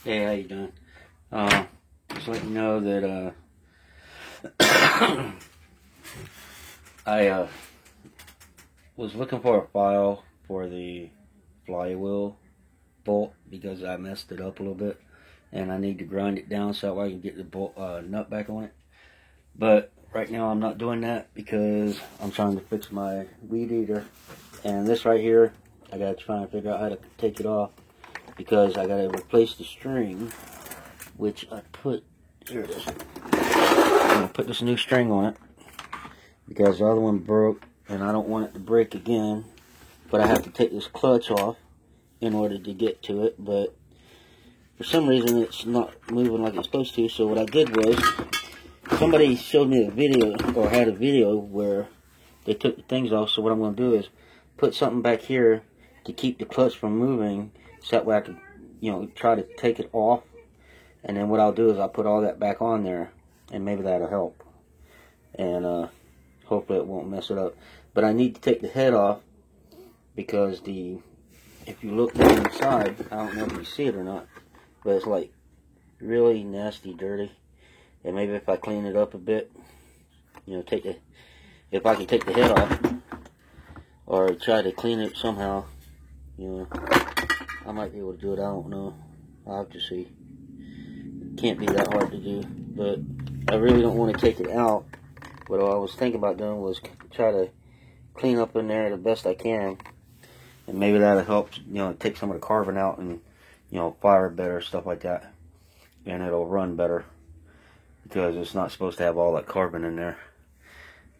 Hey, how you doing? Just let you know that I was looking for a file for the flywheel bolt because I messed it up a little bit, and I need to grind it down so I can get the bolt nut back on it. But right now I'm not doing that because I'm trying to fix my weed eater, and this right here I gotta try and figure out how to take it off because I gotta replace the string, which I put. Here it is. I'm gonna put this new string on it because the other one broke and I don't want it to break again, but I have to take this clutch off in order to get to it, but for some reason it's not moving like it's supposed to. So what I did was, somebody showed me a video, or had a video where they took the things off. So what I'm going to do is put something back here to keep the clutch from moving, so that way I can, try to take it off. And then what I'll do is I'll put all that back on there, and maybe that'll help. And hopefully it won't mess it up. But I need to take the head off because if you look down inside, I don't know if you see it or not, but it's like really nasty, dirty. And maybe if I clean it up a bit, if I can take the head off or try to clean it somehow, I might be able to do it. I don't know. I'll have to see. Can't be that hard to do, but I really don't want to take it out. What I was thinking about doing was try to clean up in there the best I can, and maybe that'll help, take some of the carbon out and, fire better, stuff like that, and it'll run better because it's not supposed to have all that carbon in there.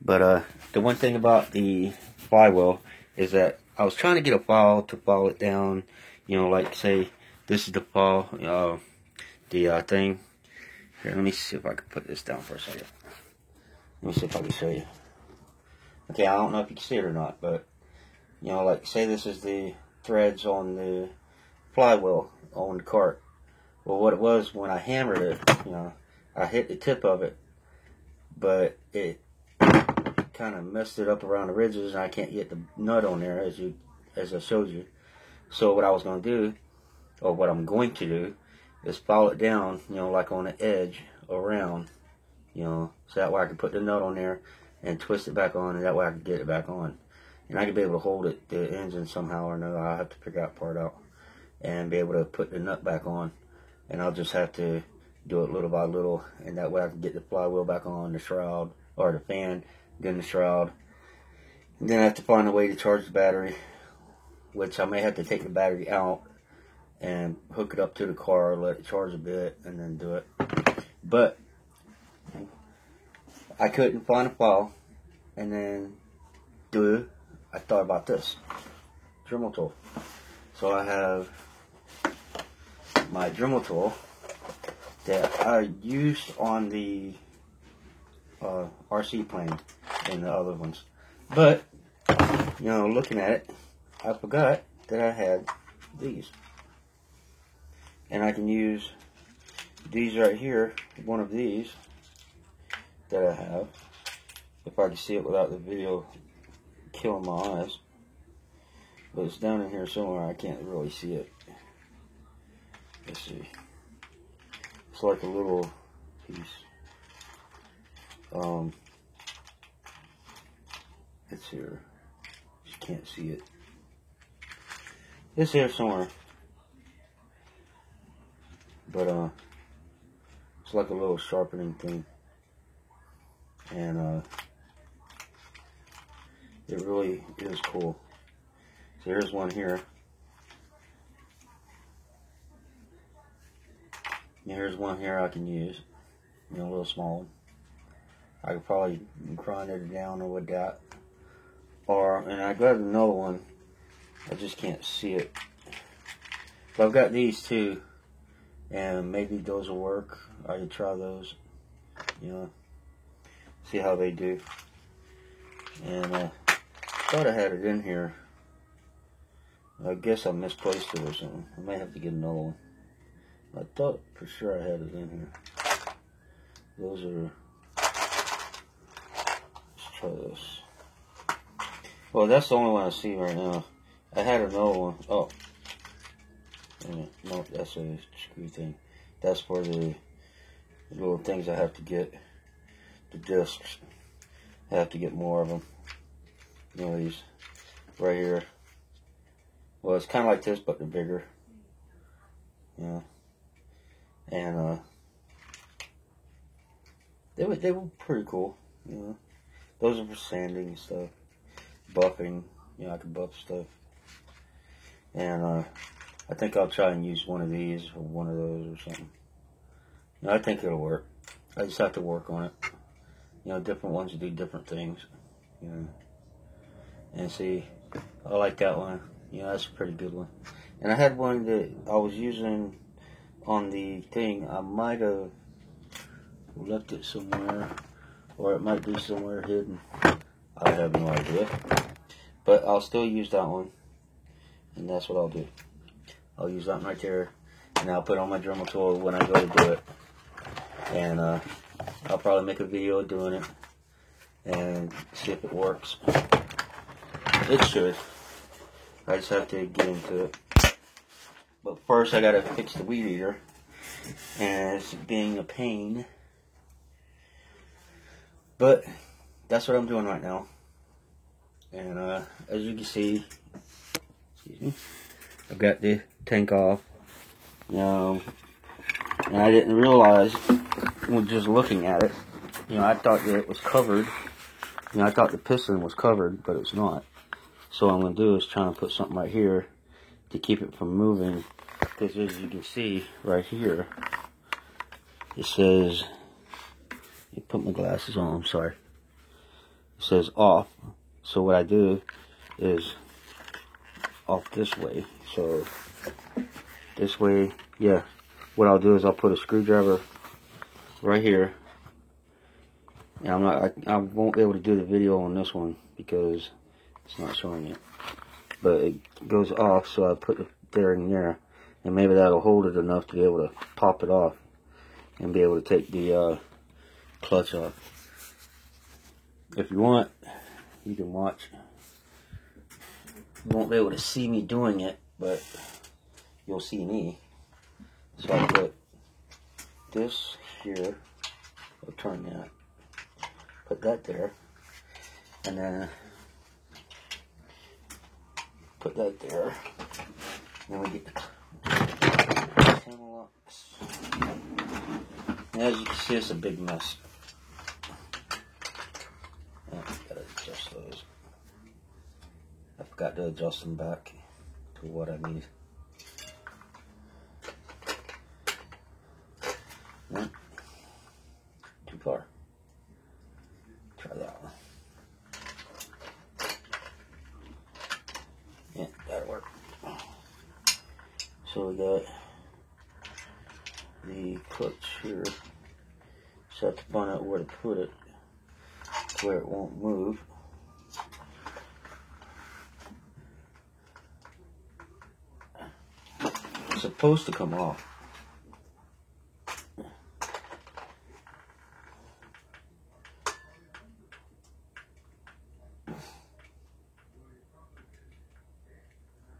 But the one thing about the flywheel is that I was trying to get a file to file it down, like say this is the file, the thing. Here, let me see if I can put this down for a second. Let me see if I can show you. Okay, I don't know if you can see it or not, but like say this is the threads on the flywheel on the cart. Well, what it was, when I hammered it, I hit the tip of it, but it kind of messed it up around the ridges, and I can't get the nut on there as I showed you. So what I was going to do, or what I'm going to do, is file it down, like on the edge around, so that way I can put the nut on there and twist it back on, and that way I can get it back on. And I can be able to hold it, the engine somehow or another. I'll have to figure that part out and be able to put the nut back on. And I'll just have to do it little by little, and that way I can get the flywheel back on, the shroud, or the fan, then the shroud. And then I have to find a way to charge the battery, which I may have to take the battery out and hook it up to the car, let it charge a bit, and then do it. But I couldn't find a file, and then I thought about this Dremel tool. So I have my Dremel tool that I used on the RC plane and the other ones. But, looking at it, I forgot that I had these. And I can use these right here, one of these that I have, if I can see it without the video killing my eyes. But it's down in here somewhere, I can't really see it. Let's see. It's like a little piece. It's here. Just can't see it. It's here somewhere. But it's like a little sharpening thing. And it really is cool. So here's one here. And here's one here I can use. A little small one. I could probably grind it down with that. And I got another one. I just can't see it. But I've got these two. And maybe those will work. I could try those. See how they do. And thought I had it in here. I guess I misplaced it or something. I may have to get another one. I thought for sure I had it in here. Those are. Let's try this. Well, that's the only one I see right now. I had another one. Oh. No, that's a screw thing. That's for the little things I have to get. The discs. I have to get more of them. You know, these right here. Well, it's kind of like this, but they're bigger. Yeah. And they were pretty cool. You know, those are for sanding and stuff, buffing. You know, I can buff stuff. And I think I'll try and use one of these or one of those or something. You know, I think it'll work. I just have to work on it. You know, different ones do different things. You know, and see, I like that one. You know, that's a pretty good one. And I had one that I was using on the thing. I might have left it somewhere, or it might be somewhere hidden. I have no idea. But I'll still use that one. And that's what I'll do. I'll use that one right there. And I'll put on my Dremel tool when I go to do it. And I'll probably make a video doing it. And see if it works. It should. I just have to get into it. But first I gotta fix the weed eater. And it's being a pain. But that's what I'm doing right now. And as you can see, excuse me, I've got the tank off. And I didn't realize when just looking at it, you know, I thought that it was covered. You know, I thought the piston was covered, but it's not. So what I'm going to do is try and put something right here to keep it from moving. Because as you can see right here, it says, let me put my glasses on, I'm sorry. It says off. So what I do is off this way. So this way, yeah. What I'll do is I'll put a screwdriver right here. And I won't be able to do the video on this one because it's not showing it. But it goes off, so I put it there and there. And maybe that'll hold it enough to be able to pop it off and be able to take the clutch off. If you want, you can watch. You won't be able to see me doing it, but you'll see me. So I put this here. I'll turn that. Put that there. And then put that there. Then we get the camera locks. And as you can see, it's a big mess. Gotta adjust those. I forgot to adjust them back to what I need. No, too far. Try that one. Yeah, that'll work. So we got the clutch here. Just have to find out where to put it, where it won't move. It's supposed to come off.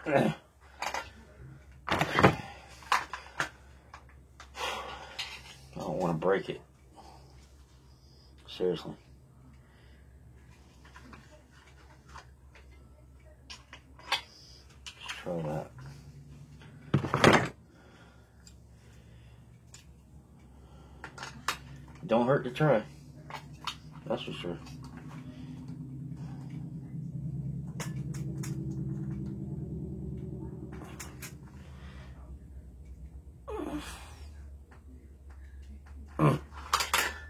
I don't want to break it. Seriously. Let's try that. Don't hurt to try. That's for sure.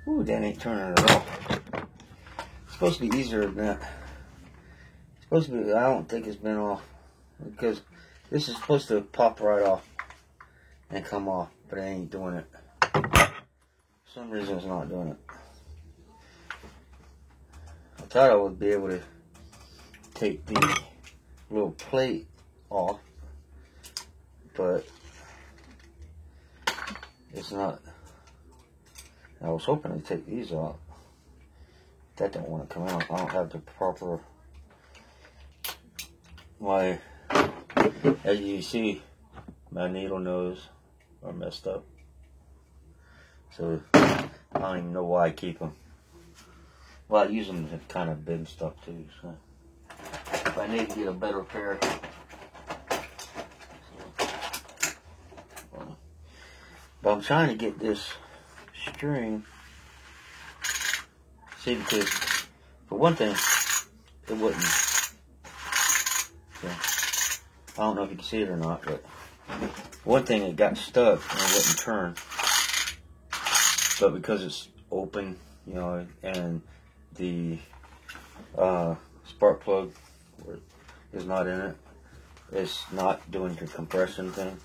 Ooh, that ain't turning at all. It's supposed to be easier than that. It's supposed to be, I don't think it's been off. Because this is supposed to pop right off and come off, but it ain't doing it. For some reason it's not doing it. I thought I would be able to take the little plate off, but it's not. I was hoping to take these off. That don't want to come out. I don't have the proper, as you see, my needle nose are messed up. So I don't even know why I keep them. Well, I use them to kind of bend stuff too. So if I need to get a better pair. But I'm trying to get this string. See, because for one thing, it wouldn't. So, I don't know if you can see it or not, but one thing, it got stuck and it wouldn't turn. But because it's open, you know, and the spark plug is not in it, it's not doing the compression thing.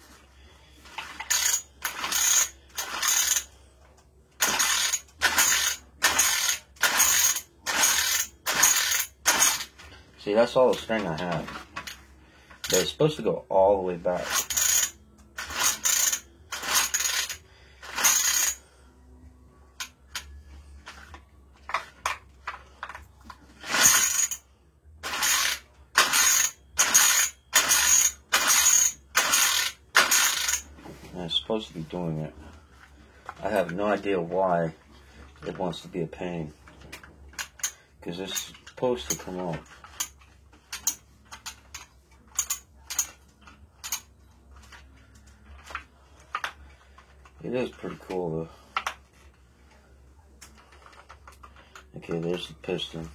See, that's all the string I have. But it's supposed to go all the way back. And it's supposed to be doing it. I have no idea why it wants to be a pain. Because it's supposed to come off. It is pretty cool though. Okay, there's the piston.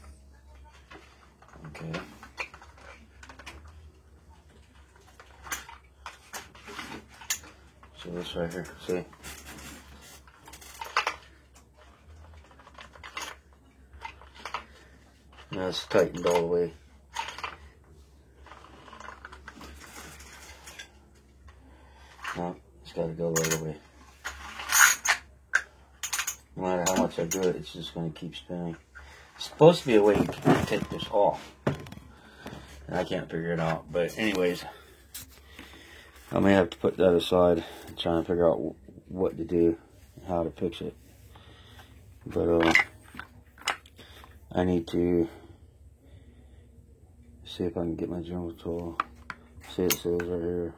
Okay. So this right here, see? Now it's tightened all the way. No, it's got to go the other way. No matter how much I do it, it's just going to keep spinning. It's supposed to be a way you can take this off. And I can't figure it out. But anyways, I may have to put that aside and try and figure out what to do and how to fix it. But I need to see if I can get my Dremel tool. See, it says right here,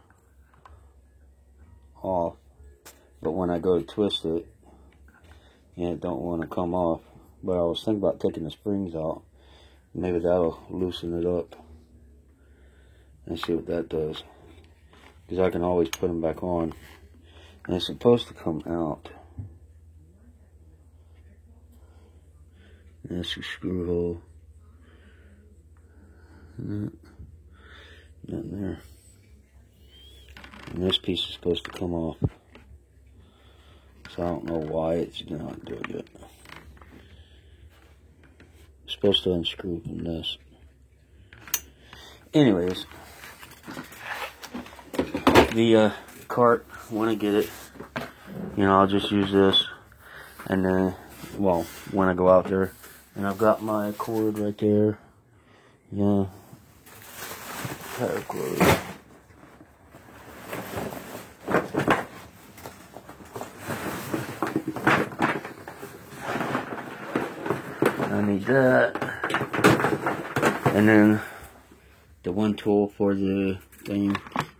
off. But when I go to twist it, and it don't want to come off. But I was thinking about taking the springs out. Maybe that'll loosen it up. And see what that does. Because I can always put them back on. And it's supposed to come out. And that's your screw hole. Nothing there. And this piece is supposed to come off. So I don't know why it's not doing it. It's supposed to unscrew from this. Anyways, the cart, when I get it, you know, I'll just use this. And then, well, when I go out there, and I've got my cord right there. Yeah, paracord. I need that. And then the one tool for the thing,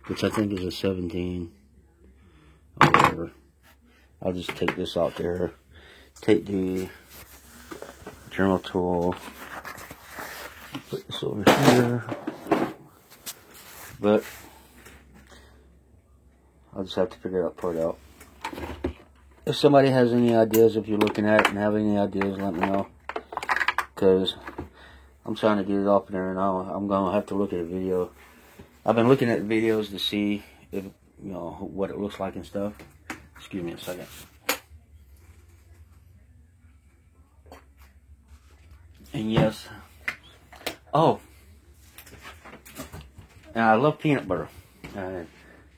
which I think is a 17 or whatever. I'll just take this out there. Take the Dremel tool. Put this over here. But I'll just have to figure that part out. If somebody has any ideas, if you're looking at it and have any ideas, let me know. Because I'm trying to get it off there, and I'm going to have to look at a video. I've been looking at videos to see if, you know, what it looks like and stuff. Excuse me a second. And yes. Oh. And I love peanut butter.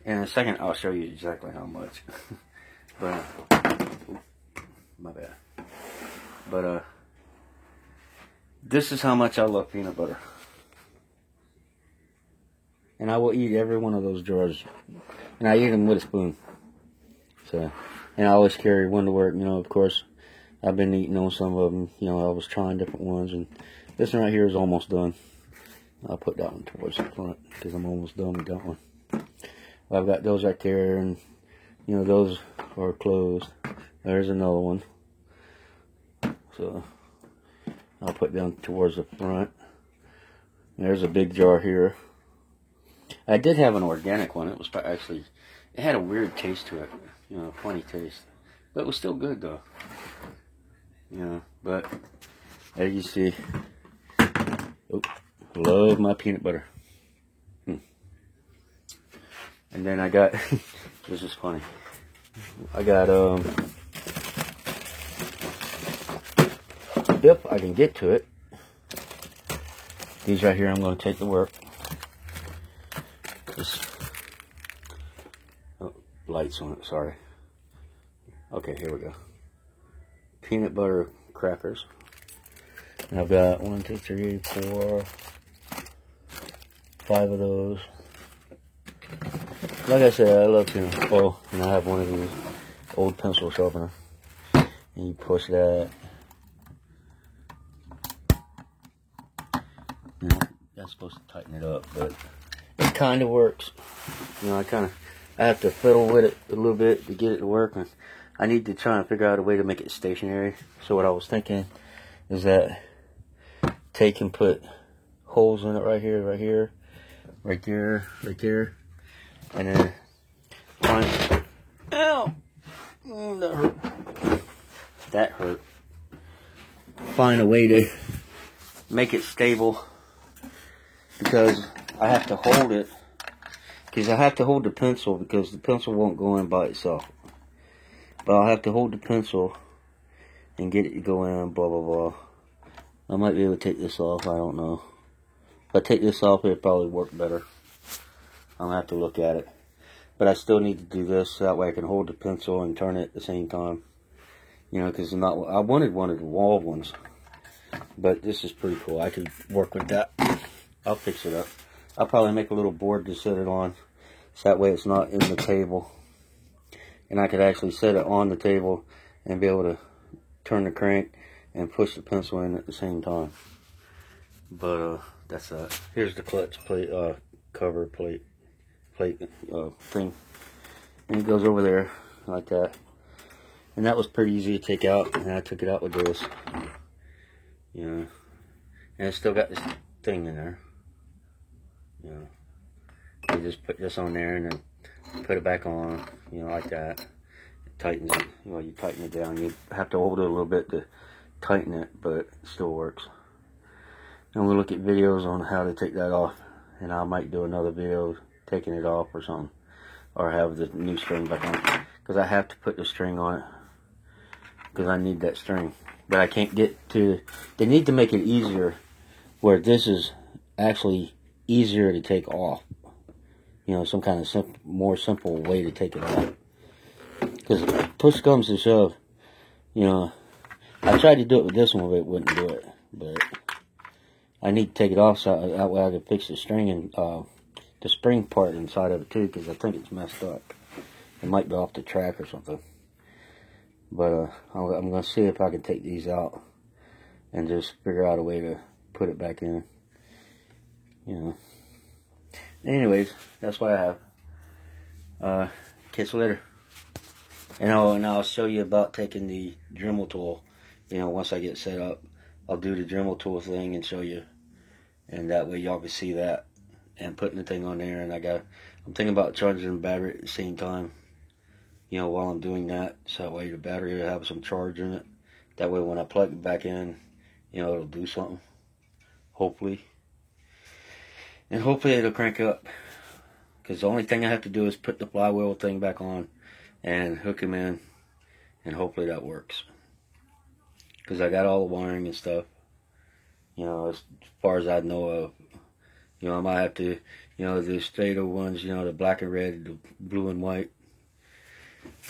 In a second, I'll show you exactly how much. But, my bad. But, this is how much I love peanut butter. And I will eat every one of those jars. And I eat them with a spoon. So, and I always carry one to work, you know, of course. I've been eating on some of them, you know, I was trying different ones. And this one right here is almost done. I'll put that one towards the front because I'm almost done with that one. I've got those right there, and you know, those are closed. There's another one. So I'll put down towards the front. There's a big jar here. I did have an organic one. It was actually, it had a weird taste to it. You know, funny taste. But it was still good though. You know, but as you see, oh, love my peanut butter. And then I got, this is funny. I got, if I can get to it, these right here I'm going to take to work. This, oh, lights on it, sorry. Okay, here we go. Peanut butter crackers. And I've got 1, 2, 3, 4, 5 of those. Like I said, I love peanut. Oh, and I have one of these old pencil sharpener. And you push that. You know, that's supposed to tighten it up, but it kind of works. You know, I have to fiddle with it a little bit to get it to work. And I need to try and figure out a way to make it stationary. So what I was thinking is that take and put holes in it right here, right here, right there, right there. And then find, ow, that hurt. That hurt. Find a way to make it stable, because I have to hold it, because I have to hold the pencil, because the pencil won't go in by itself. But I'll have to hold the pencil and get it to go in, blah, blah, blah. I might be able to take this off, I don't know. If I take this off, it'll probably work better. I'm going to have to look at it. But I still need to do this, so that way I can hold the pencil and turn it at the same time. You know, because I wanted one of the wall ones. But this is pretty cool. I could work with that. I'll fix it up. I'll probably make a little board to set it on, so that way it's not in the table. And I could actually set it on the table and be able to turn the crank and push the pencil in at the same time. But that's that. Here's the clutch plate, cover plate thing, and it goes over there like that. And that was pretty easy to take out, and I took it out with this. You know, and it's still got this thing in there. You know, you just put this on there and then put it back on. You know, like that. It tightens it. You know, you tighten it down. You have to hold it a little bit to tighten it, but it still works. And we'll look at videos on how to take that off, and I might do another video taking it off or something, or have the new string back on, because I have to put the string on it, because I need that string. But I can't get to, they need to make it easier where this is actually easier to take off. You know, some kind of more simple way to take it off. Because push comes to shove, you know, I tried to do it with this one, but it wouldn't do it. But I need to take it off so that way I can fix the string and the spring part inside of it too, because I think it's messed up. It might be off the track or something. But I'm going to see if I can take these out and just figure out a way to put it back in. You know. Anyways, that's what I have. Catch you later. And I'll show you about taking the Dremel tool. You know, once I get set up, I'll do the Dremel tool thing and show you. And that way y'all can see that. And putting the thing on there. And I'm thinking about charging the battery at the same time. You know, while I'm doing that, so that way the battery will have some charge in it. That way when I plug it back in, you know, it'll do something. Hopefully. And hopefully it'll crank up. Because the only thing I have to do is put the flywheel thing back on and hook him in. And hopefully that works. Because I got all the wiring and stuff. You know, as far as I know of. You know, I might have to, you know, the Stator ones, you know, the black and red, the blue and white.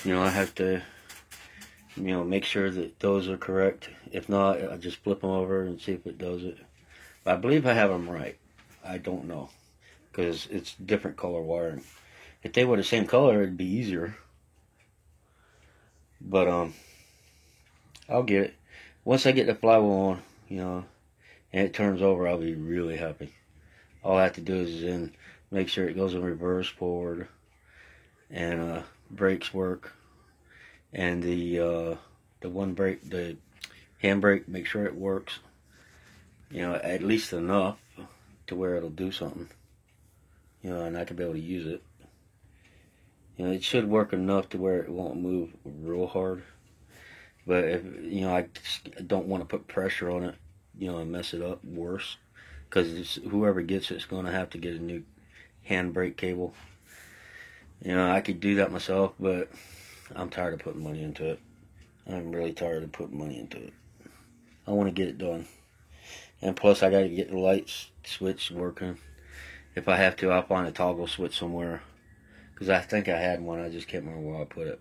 You know, I have to, you know, make sure that those are correct. If not, I just flip them over and see if it does it. But I believe I have them right. I don't know, because it's different color wiring. If they were the same color, it'd be easier. But I'll get it. Once I get the flywheel on, you know, and it turns over, I'll be really happy. All I have to do is then make sure it goes in reverse, forward, and brakes work, and the one brake, the handbrake, make sure it works. You know, at least enough to where it'll do something. You know, and I can be able to use it. You know, it should work enough to where it won't move real hard. But if, you know, I don't want to put pressure on it, you know, and mess it up worse. Because whoever gets it's going to have to get a new handbrake cable. You know, I could do that myself, but I'm tired of putting money into it. I'm really tired of putting money into it. I want to get it done. And plus, I got to get the light switch working. If I have to, I'll find a toggle switch somewhere. Because I think I had one. I just can't remember where I put it.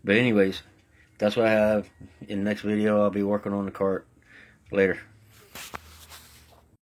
But anyways, that's what I have. In the next video, I'll be working on the cart. Later.